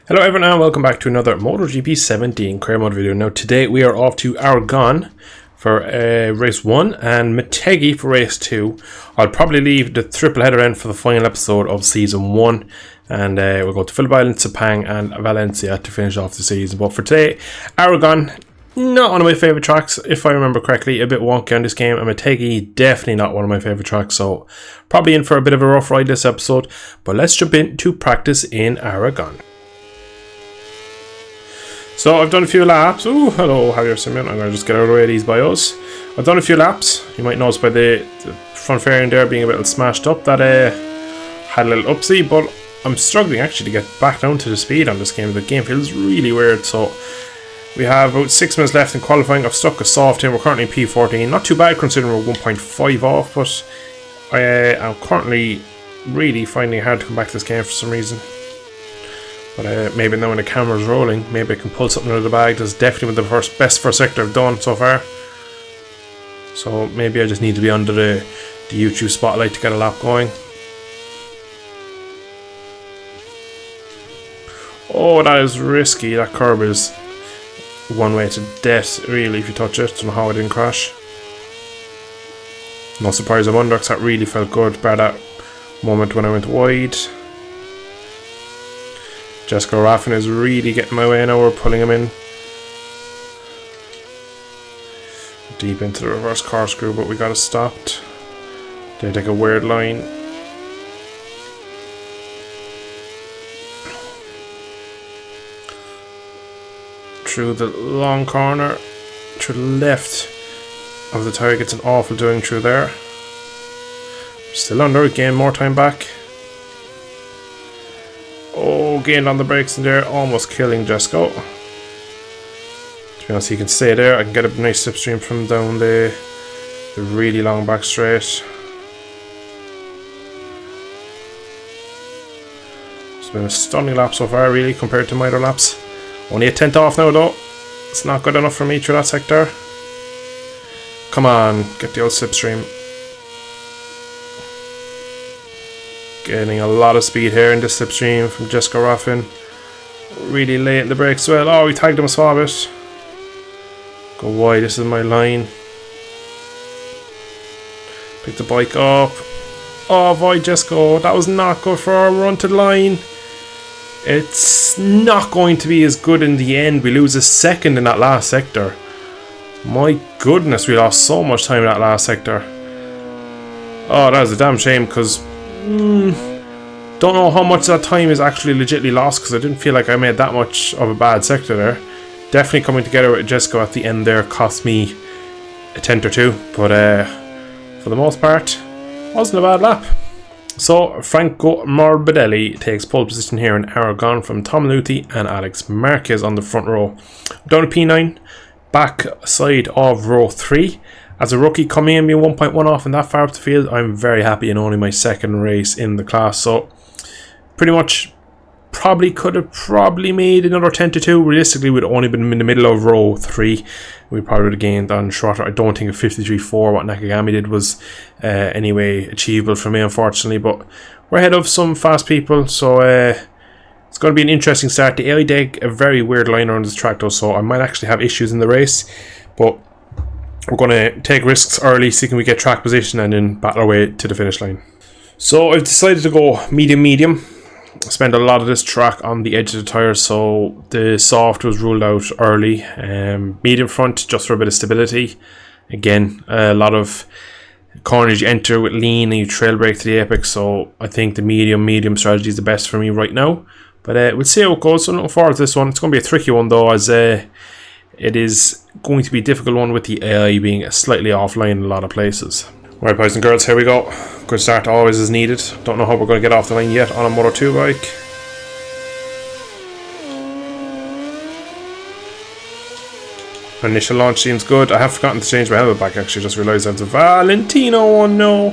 Hello everyone and welcome back to another Motogp 17 career mode video. Now today we are off to Aragon for race 1 and Motogp for race 2. I'll probably leave the triple header end for the final episode of season 1 and we'll go to Phillip Island, Sepang and Valencia to finish off the season. But for today, Aragon, not one of my favourite tracks if I remember correctly, a bit wonky on this game, and Motogp definitely not one of my favourite tracks, so probably in for a bit of a rough ride this episode. But let's jump into practice in Aragon. So I've done a few laps. Oh, hello, Javier Simeon. I'm going to just get out of the way of these bios. I've done a few laps. You might notice by the front fairing there being a bit smashed up that had a little upsie, but I'm struggling actually to get back down to the speed on this game. The game feels really weird. So we have about 6 minutes left in qualifying. I've stuck a soft in. We're currently in P14. Not too bad considering we're 1.5 off, but I'm currently really finding it hard to come back to this game for some reason. But maybe now when the camera's rolling, maybe I can pull something out of the bag. That's definitely the best first sector I've done so far. So maybe I just need to be under the YouTube spotlight to get a lap going. Oh, that is risky. That curb is one way to death, really, if you touch it. Don't know how I didn't crash. No surprise I'm under, because that really felt good, bar that moment when I went wide. Jessica Raffin is really getting my way now. We're pulling him in deep into the reverse corkscrew, but we got it stopped. They take a weird line. Through the long corner, through the left of the tyre, gets an awful doing through there. Still under, gain more time back. Oh, gained on the brakes in there, almost killing Jesco. To be honest, he can stay there. I can get a nice slipstream from down the really long back straight. It's been a stunning lap so far, really, compared to my other laps. Only a 10th off now, though. It's not good enough for me through that sector. Come on, get the old slipstream. Getting a lot of speed here in this slipstream from Jessica Raffin. Really late in the brakes as well. Oh, we tagged him a small bit. Go wide, this is my line. Pick the bike up. Oh, avoid Jessica. That was not good for our run to the line. It's not going to be as good in the end. We lose a second in that last sector. My goodness, we lost so much time in that last sector. Oh, that was a damn shame because don't know how much that time is actually legitimately lost, because I didn't feel like I made that much of a bad sector there. Definitely coming together with Jessica at the end there cost me a 10th or 2, but for the most part wasn't a bad lap. So Franco Morbidelli takes pole position here in Aragon from Tom Luthi and Alex Marquez on the front row. Down to P9, back side of row 3. As a rookie coming in, being 1.1 off and that far up the field, I'm very happy in only my second race in the class. So pretty much could have made another 10 to 2. Realistically, we'd only been in the middle of row 3. We probably would have gained on shorter. I don't think a 53.4, what Nakagami did, was anyway achievable for me, unfortunately. But we're ahead of some fast people, so it's going to be an interesting start. The AI dig a very weird line around this track though, so I might actually have issues in the race. But we're going to take risks early, see can we get track position and then battle our way to the finish line. So I've decided to go medium. Spend a lot of this track on the edge of the tyre, so the soft was ruled out early. Medium front just for a bit of stability. Again, a lot of corners you enter with lean and you trail brake to the apex, so I think the medium strategy is the best for me right now. But we'll see how it goes. So I'm looking forward to this one. It's going to be a tricky one though, as it is going to be a difficult one with the AI being slightly offline in a lot of places. Right, boys and girls, here we go. Good start always is needed. Don't know how we're going to get off the line yet on a Moto 2 bike. Initial launch seems good. I have forgotten to change my helmet back actually. Just realised that's a Valentino. Oh no.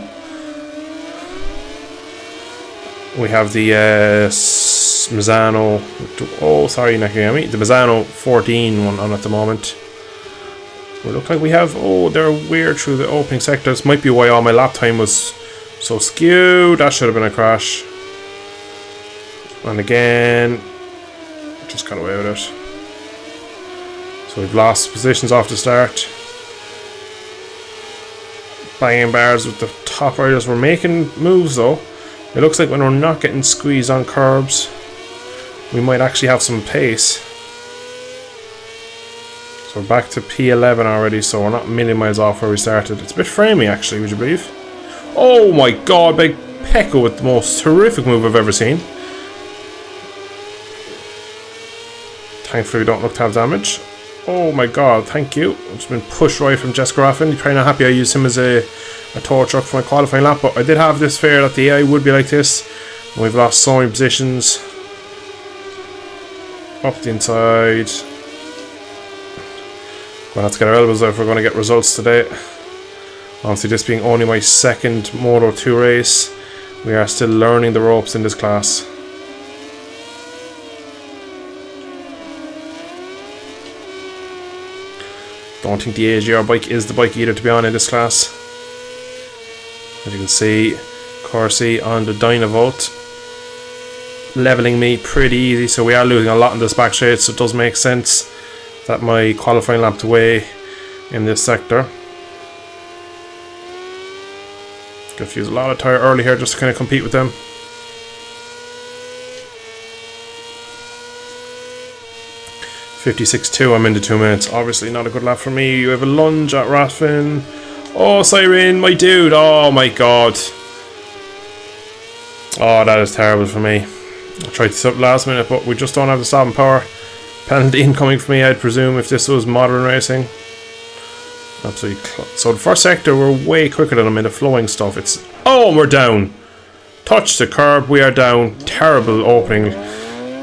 We have the Mazzano. Oh, sorry, Nakagami. The Mazzano 14 one on at the moment. We look like we have. Oh, they're weird through the opening sectors. Might be why all my lap time was so skewed. That should have been a crash. And again, just got away with it. So we've lost positions off the start. Banging bars with the top riders. We're making moves though. It looks like when we're not getting squeezed on curbs, we might actually have some pace. So we're back to P11 already, so we're not a million miles off where we started. It's a bit framey actually, would you believe? Oh my god, big Pecco with the most terrific move I've ever seen. Thankfully we don't look to have damage. Oh my god, thank you. I've just been pushed right from Jessica Raffin. You're probably not happy I used him as a tow truck for my qualifying lap, but I did have this fear that the AI would be like this. And we've lost so many positions. Up the inside. We'll have to get our elbows out if we're going to get results today. Obviously this being only my second Moto 2 race, we are still learning the ropes in this class. Don't think the AGR bike is the bike either to be on in this class. As you can see, Corsi on the Dynavolt, leveling me pretty easy, so we are losing a lot in this back straight, so it does make sense that my qualifying lap away in this sector. Gonna use a lot of tyre early here just to kind of compete with them. .56.2, I'm into 2 minutes. Obviously not a good lap for me. You have a lunge at Raffin. Oh, Siren, my dude. Oh my god. Oh, that is terrible for me. I tried to stop last minute, but we just don't have the stopping power. Penalty incoming for me, I'd presume, if this was modern racing. Absolutely. So the first sector, we're way quicker than them in the flowing stuff. It's... Oh, we're down. Touch the curb, we are down. Terrible opening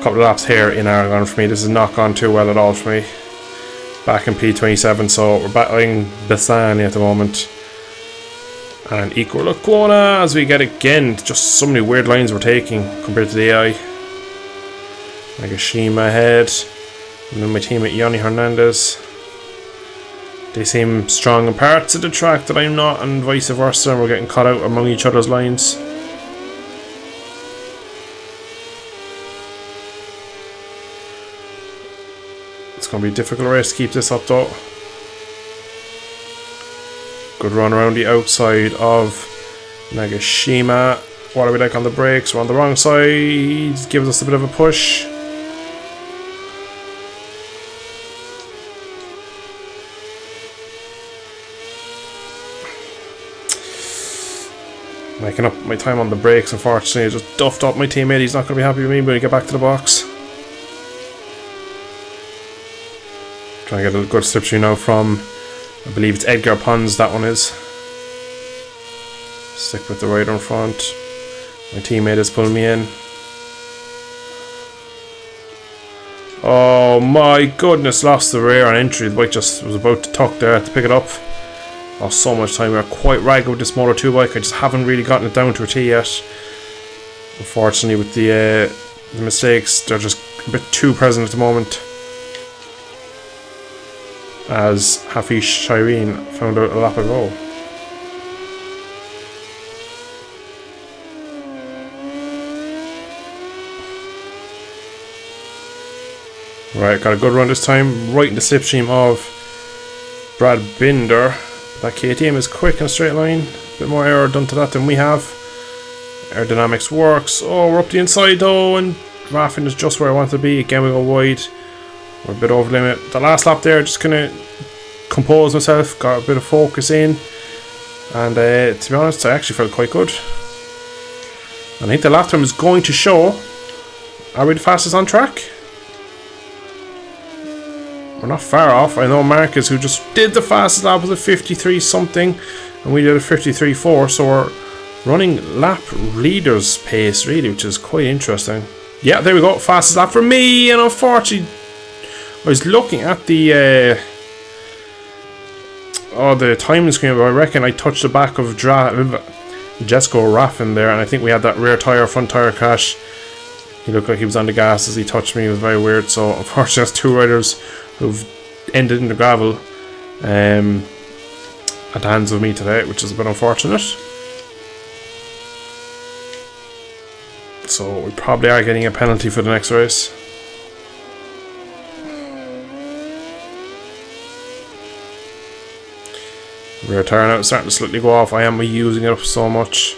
couple of laps here in Aragon for me. This has not gone too well at all for me. Back in P27, so we're battling Bassani at the moment. And equal Aquona as we get again. Just so many weird lines we're taking compared to the AI. Nagashima ahead. And then my teammate Yanni Hernandez. They seem strong in parts of the track that I'm not, and vice versa, and we're getting caught out among each other's lines. It's going to be a difficult race to keep this up though. Good run around the outside of Nagashima. What are we like on the brakes? We're on the wrong side. Gives us a bit of a push. Making up my time on the brakes, unfortunately. I just duffed up my teammate. He's not going to be happy with me when I get back to the box. Trying to get a good slipstream now from, I believe it's Edgar Pons, that one is. Stick with the rider in front. My teammate is pulling me in. Oh my goodness, lost the rear on entry. The bike just was about to tuck there to pick it up. Lost so much time. We're quite ragged with this Moto 2 bike. I just haven't really gotten it down to a T yet. Unfortunately, with the mistakes, they're just a bit too present at the moment. As Hafiz Shireen found out a lap ago. Right, got a good run this time, right in the slipstream of Brad Binder. That KTM is quick in a straight line. A bit more aero done to that than we have. Aerodynamics works. Oh, we're up the inside though, and Raffin is just where I want to be. Again, we go wide. We're a bit over limit. The last lap there, just kind of composed myself, got a bit of focus in, and to be honest, I actually felt quite good. I think the lap time is going to show. Are we the fastest on track? We're not far off. I know Marcus, who just did the fastest lap, was a 53 something, and we did a 53.4, so we're running lap leaders pace really, which is quite interesting. Yeah, there we go, fastest lap for me, and unfortunately I was looking at the timing screen, but I reckon I touched the back of Jesco Raffin there, and I think we had that rear tyre, front tyre crash. He looked like he was on the gas as he touched me. It was very weird. So unfortunately that's two riders who've ended in the gravel at the hands of me today, which is a bit unfortunate. So we probably are getting a penalty for the next race. Rear tire now is starting to slightly go off. I am using it up so much.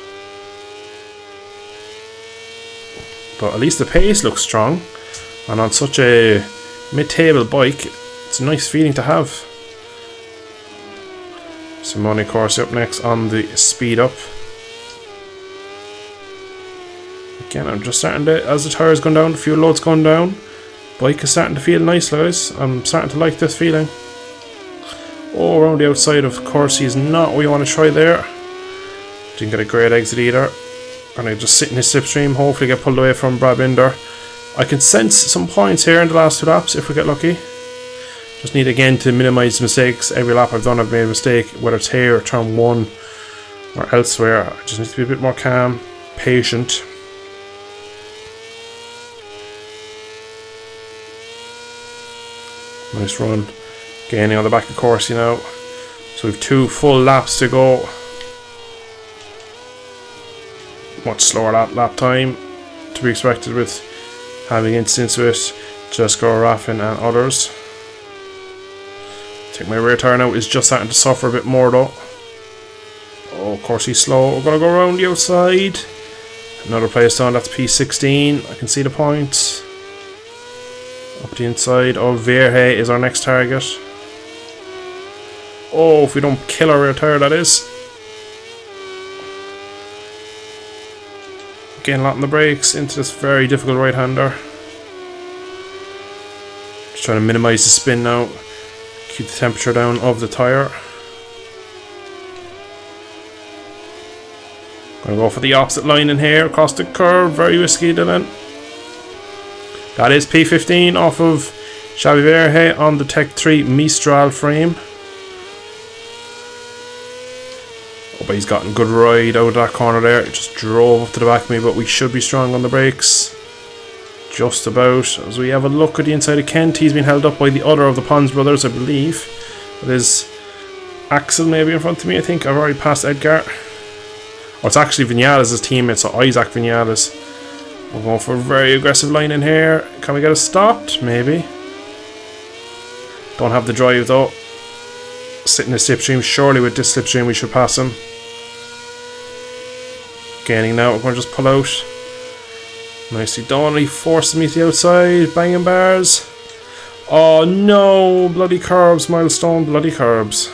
But at least the pace looks strong. And on such a mid-table bike, it's a nice feeling to have. Simone Corsi up next on the speed up. Again, I'm just starting to, as the tyres going down, the fuel load's going down. Bike is starting to feel nice, guys. I'm starting to like this feeling. Oh, around the outside of Corsi is not what we want to try there. Didn't get a great exit either. Gonna just sit in his slipstream, hopefully get pulled away from Brad Binder. I can sense some points here in the last 2 laps if we get lucky. Just need again to minimise mistakes. Every lap I've done I've made a mistake, whether it's here or turn 1 or elsewhere. I just need to be a bit more calm, patient. Nice run. Gaining on the back of Corsi now. So we've 2 full laps to go. Much slower lap time to be expected with having incidents with Jessica Raffin and others. I think my rear tire now is just starting to suffer a bit more though. Oh, Corsi's slow. We're going to go around the outside. Another place down, that's P16. I can see the points. Up the inside of Verhe is our next target. Oh, if we don't kill our rear tire, that is. Again, a lot on the brakes into this very difficult right-hander. Just trying to minimise the spin now. Keep the temperature down of the tyre. Gonna go for the opposite line in here, across the curve. Very risky, Dylan. That is P15 off of Xavi Verhe on the Tech 3 Mistral frame. Oh, but he's gotten good ride out of that corner there. It just drove up to the back of me, but we should be strong on the brakes. Just about. As we have a look at the inside of Kent, he's been held up by the other of the Pons brothers, I believe. It is Axel maybe in front of me, I think. I've already passed Edgar. Oh, it's actually Vinales' teammate, so Isaac Vinales. We're going for a very aggressive line in here. Can we get us stopped? Maybe. Don't have the drive though. Sitting in the slipstream. Surely with this slipstream we should pass him. Gaining now. We're going to just pull out. Nicely done. He forces me to the outside. Banging bars. Oh no. Bloody curbs. Milestone. Bloody curbs.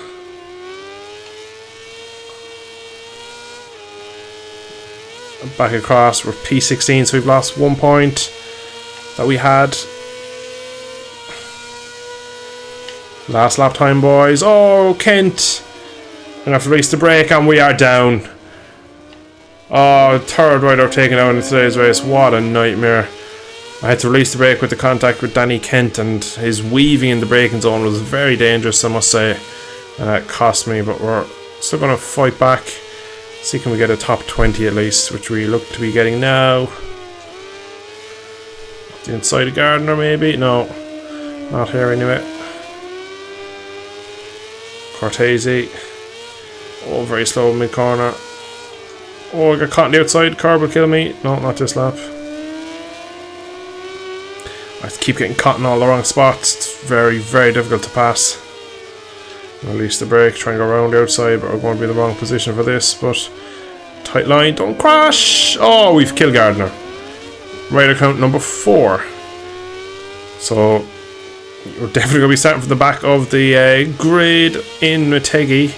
Back across. We're P16, so we've lost 1 point that we had. Last lap time, boys. Oh, Kent. I'm gonna have to race the brake, and we are down. Oh, third rider taken out in today's race. What a nightmare. I had to release the brake with the contact with Danny Kent, and his weaving in the braking zone was very dangerous, I must say. And that cost me, but we're still going to fight back. See, can we get a top 20 at least, which we look to be getting now. The inside of Gardner, maybe? No. Not here anyway. Cortese. Oh, very slow mid corner. Oh, I got caught on the outside. Curb will kill me. No, not this lap. I have to keep getting caught in all the wrong spots. It's very, very difficult to pass. Release the brake, try and go around the outside, but we're going to be in the wrong position for this. But tight line, don't crash. Oh, we've killed Gardner. Rider count number 4. So we're definitely going to be starting from the back of the grid in Motogp,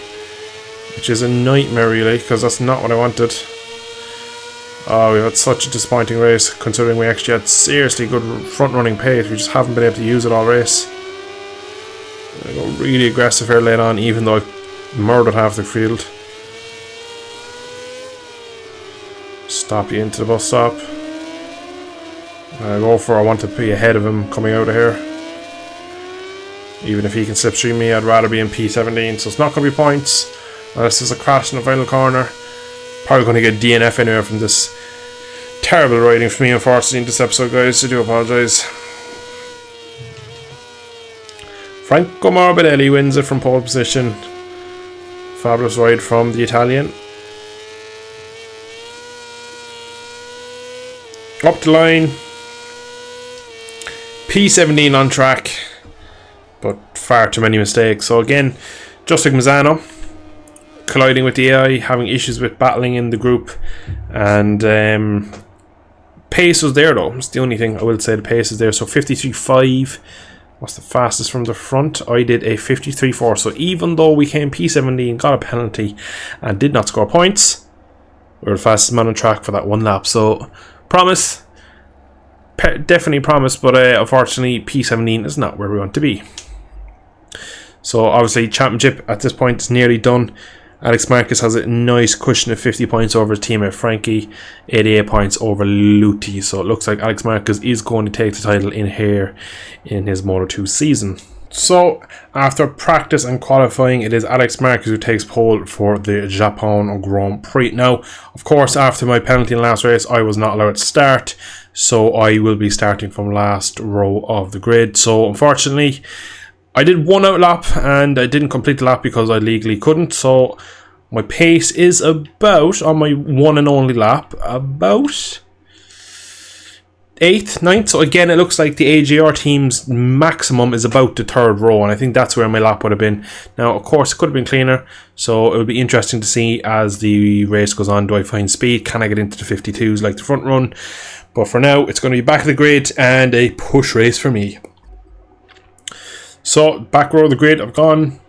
which is a nightmare really, because that's not what I wanted. Oh, we had such a disappointing race, considering we actually had seriously good front running pace. We just haven't been able to use it all race. I go really aggressive here late on, even though I've murdered half the field. Stop you into the bus stop. I go for, I want to be ahead of him coming out of here. Even if he can slipstream me, I'd rather be in P17, so it's not going to be points. Unless there's a crash in the final corner. Probably going to get DNF anywhere from this terrible riding for me, unfortunately, in this episode, guys. I do apologise. Franco Morbidelli wins it from pole position. Fabulous ride from the Italian. Up the line. P17 on track. But far too many mistakes. So again, just like Mazzano, colliding with the AI, having issues with battling in the group, and pace was there though. It's the only thing I will say. The pace is there. So 53.5. What's the fastest from the front? I did a 53.4. So even though we came P17, got a penalty, and did not score points, we were the fastest man on track for that one lap. So promise, definitely promise, but unfortunately P17 is not where we want to be. So obviously championship at this point is nearly done. Alex Marquez has a nice cushion of 50 points over his teammate Frankie, 88 points over Luti. So it looks like Alex Marquez is going to take the title in here in his Moto2 season. So after practice and qualifying, it is Alex Marquez who takes pole for the Japan Grand Prix. Now, of course, after my penalty in the last race, I was not allowed to start, so I will be starting from last row of the grid. So unfortunately, I did one out lap and I didn't complete the lap because I legally couldn't. So my pace is about, on my one and only lap, about 8th, 9th. So again, it looks like the AGR team's maximum is about the 3rd row, and I think that's where my lap would have been. Now, of course, it could have been cleaner, so it would be interesting to see as the race goes on. Do I find speed? Can I get into the 52s like the front run? But for now, it's going to be back of the grid and a push race for me. So, back row of the grid, I've gone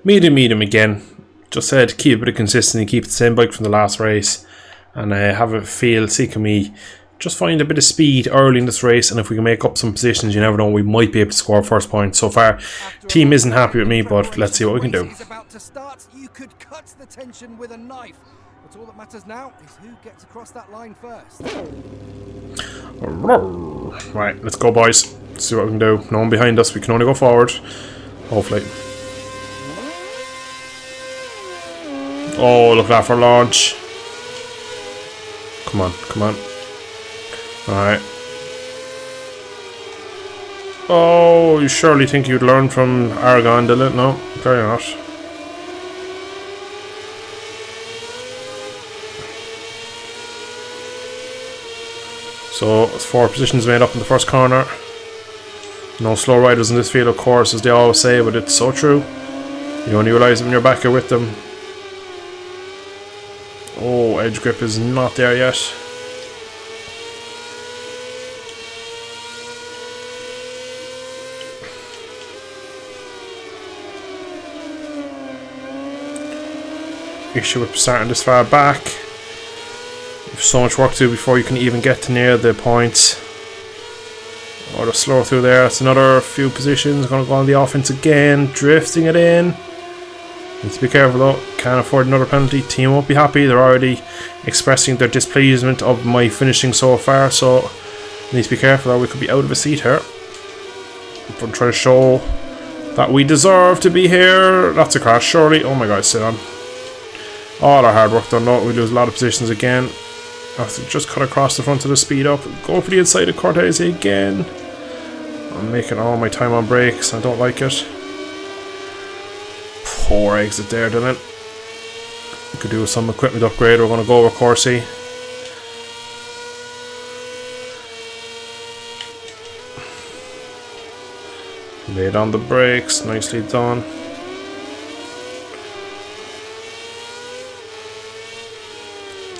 medium again. Just said, keep a bit of consistency, keep the same bike from the last race, and have a feel, see can we just find a bit of speed early in this race, and if we can make up some positions, you never know, we might be able to score first point. So far, team isn't happy with me, but let's see what we can do. You could cut the tension with a knife, but all that matters now is who gets across that line first. Right, let's go, boys. Let's see what we can do. No one behind us, we can only go forward. Hopefully. Oh, look at that for launch. Come on, come on. Alright. Oh, you surely think you'd learn from Aragon, did it? No, clearly not. So, it's 4 positions made up in the first corner. No slow riders in this field, of course, as they always say, but it's so true. You only realise it when you're back here with them. Oh, edge grip is not there yet. Issue with starting this far back. You've so much work to do before you can even get to near the points. Or the slow through there. That's another few positions. Going to go on the offense again. Drifting it in. Need to be careful though. Can't afford another penalty. Team won't be happy. They're already expressing their displeasure of my finishing so far. So need to be careful or we could be out of a seat here. But try to show that we deserve to be here. That's a crash surely. Oh my god, sit on. All our hard work done. No, we lose a lot of positions again. Have to just cut across the front of the speed up. Go for the inside of Cortese again. I'm making all my time on brakes. I don't like it. Poor exit there, didn't it? We could do some equipment upgrade. We're going to go over Corsi. Laid on the brakes. Nicely done.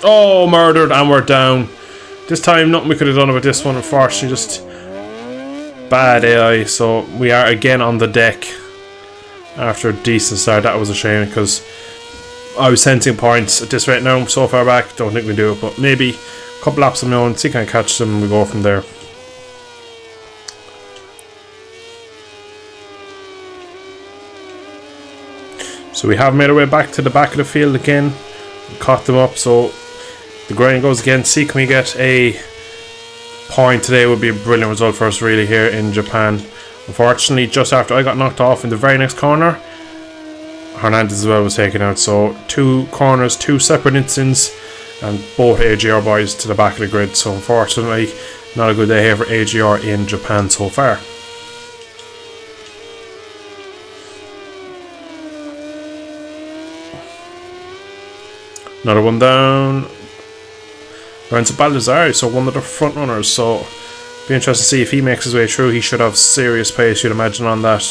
Oh, murdered, and we're down. This time, nothing we could have done about this one, unfortunately. Just bad AI. So we are again on the deck after a decent start. That was a shame because I was sensing points at this rate now. So far back, don't think we do it, but maybe a couple laps of my own, see can I catch them and we go from there. So we have made our way back to the back of the field again. We caught them up, so the grind goes again. See can we get a point today. Would be a brilliant result for us really here in Japan. Unfortunately, just after I got knocked off in the very next corner, Hernandez as well was taken out. So 2 corners, 2 separate incidents, and both AGR boys to the back of the grid. So unfortunately, not a good day here for AGR in Japan so far. Another one down. Lorenzo Baldessari, so one of the front runners. So be interested to see if he makes his way through. He should have serious pace, you'd imagine, on that.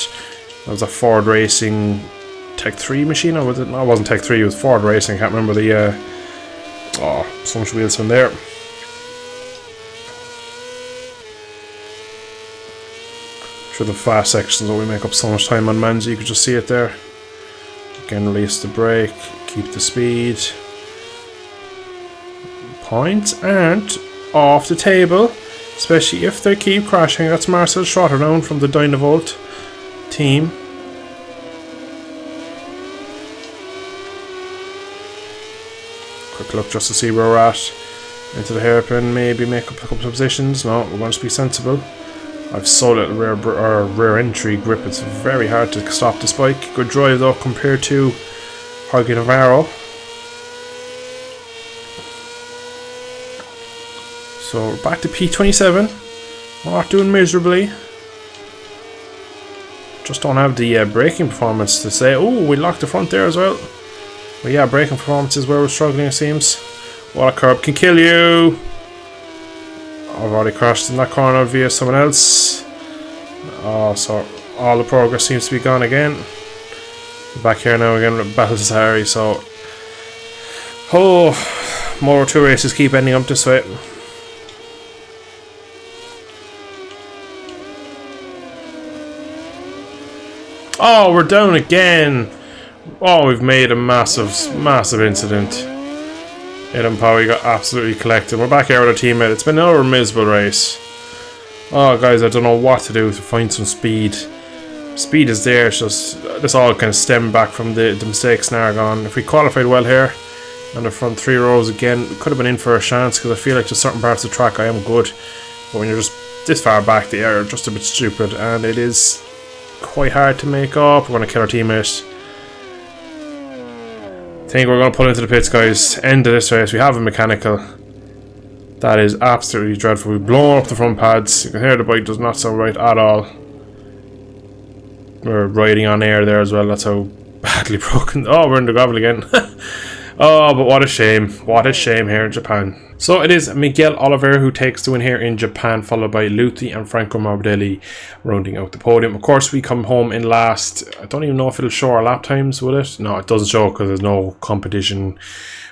That was a Ford Racing Tech 3 machine, or was it? No, it wasn't Tech 3, it was Ford Racing. I can't remember the so much wheels from there. Sure, the fast sections that we make up so much time on, man. You could just see it there. Again, release the brake, keep the speed. Points and off the table, especially if they keep crashing. That's Marcel Schrotter down from the Dynavolt team. Quick look just to see where we're at. Into the hairpin, maybe make up a couple of positions. No, we're going to be sensible. I've so little rear entry grip, it's very hard to stop the spike. Good drive though compared to Jorge Navarro. So we're back to P27. Not doing miserably. Just don't have the braking performance to say. Oh, we locked the front there as well. But yeah, braking performance is where we're struggling, it seems. What a curb can kill you. I've already crashed in that corner via someone else. Oh, so all the progress seems to be gone again. Back here now again with Baldassari, so... Oh, Moto 2 races keep ending up this way. Oh, we're down again! Oh, we've made a massive incident. Adam Powie got absolutely collected. We're back here with our teammate. It's been another miserable race. Oh, guys, I don't know what to do to find some speed. Speed is there. It's just this all kind of stemmed back from the mistakes in Aragon. If we qualified well here on the front 3 rows again, we could have been in for a chance because I feel like just certain parts of the track I am good, but when you're just this far back, the air just a bit stupid, and it is quite hard to make up. We're going to kill our teammate. I think we're going to pull into the pits, guys. End of this race. We have a mechanical. That is absolutely dreadful. We've blown up the front pads. You can hear the bike does not sound right at all. We're riding on air there as well. That's how badly broken. Oh, we're in the gravel again. Oh, but what a shame. What a shame here in Japan. So it is Miguel Oliveira who takes the win here in Japan, followed by Luthi and Franco Morbidelli rounding out the podium. Of course, we come home in last. I don't even know if it'll show our lap times, will it? No, it doesn't show because there's no competition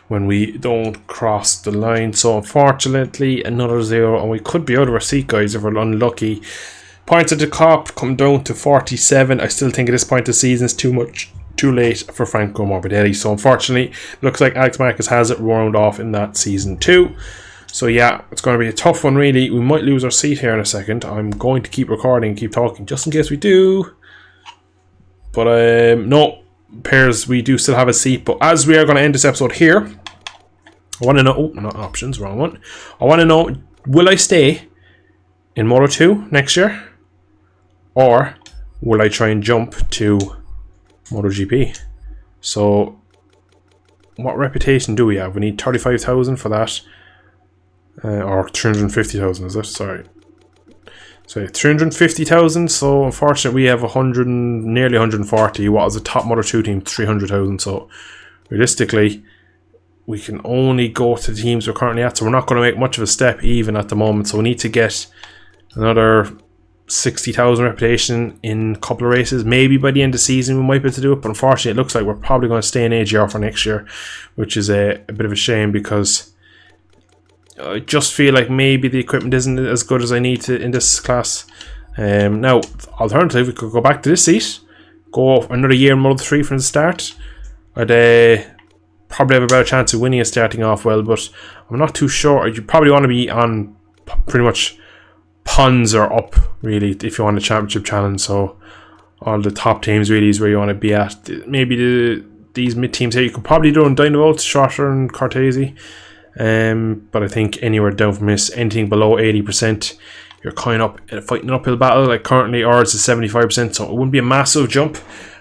when we don't cross the line. So unfortunately, another 0, and we could be out of our seat, guys, if we're unlucky. Points at the Cop come down to 47. I still think at this point of the season is too late for Franco Morbidelli. So unfortunately, looks like Alex Marquez has it round off in that season 2. So yeah, it's going to be a tough one really. We might lose our seat here in a second. I'm going to keep recording and keep talking just in case we do. But no, pairs, we do still have a seat. But as we are going to end this episode here, I want to know, oh, not options, wrong one. I want to know, will I stay in Moto 2 next year? Or will I try and jump to Motogp? So what reputation do we have? We need 35,000 for that, or 350,000 is it? Sorry, so 350,000. So unfortunately we have 100, nearly 140. What is the top Moto2 team? 300,000. So realistically we can only go to the teams we're currently at, so we're not going to make much of a step even at the moment. So we need to get another 60,000 reputation in a couple of races. Maybe by the end of the season we might be able to do it, but unfortunately it looks like we're probably going to stay in AGR for next year, which is a bit of a shame because I just feel like maybe the equipment isn't as good as I need to in this class. Now, alternatively, we could go back to this seat, go another year in Moto 3 from the start. I'd probably have a better chance of winning and starting off well, but I'm not too sure. You probably want to be on pretty much Pons or up really if you want a championship challenge. So all the top teams really is where you want to be at. Maybe these mid teams here you could probably do on Dynavolt, Schrotter and Cortese, but I think anywhere down from this, anything below 80%, you're kind of fighting an uphill battle. Like currently ours is 75%, so it wouldn't be a massive jump,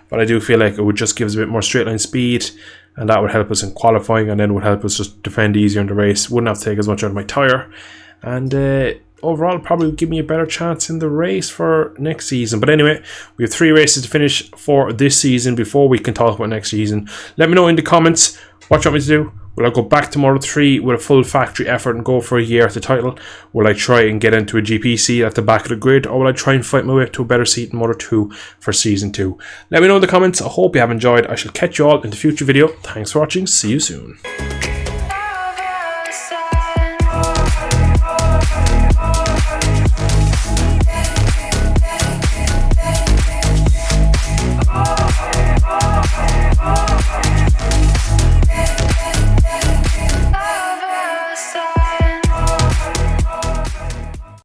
but I do feel like it would just give us a bit more straight line speed, and that would help us in qualifying, and then would help us just defend easier in the race. Wouldn't have to take as much out of my tyre, and overall probably give me a better chance in the race for next season. But anyway, we have 3 races to finish for this season before we can talk about next season. Let me know in the comments what you want me to do, Will I go back to Moto 3 with a full factory effort and go for a year at the title? Will I try and get into a GP seat at the back of the grid? Or will I try and fight my way up to a better seat in Moto 2 for Season 2? Let me know in the comments. I hope you have enjoyed. I shall catch you all in the future video. Thanks for watching. See you soon.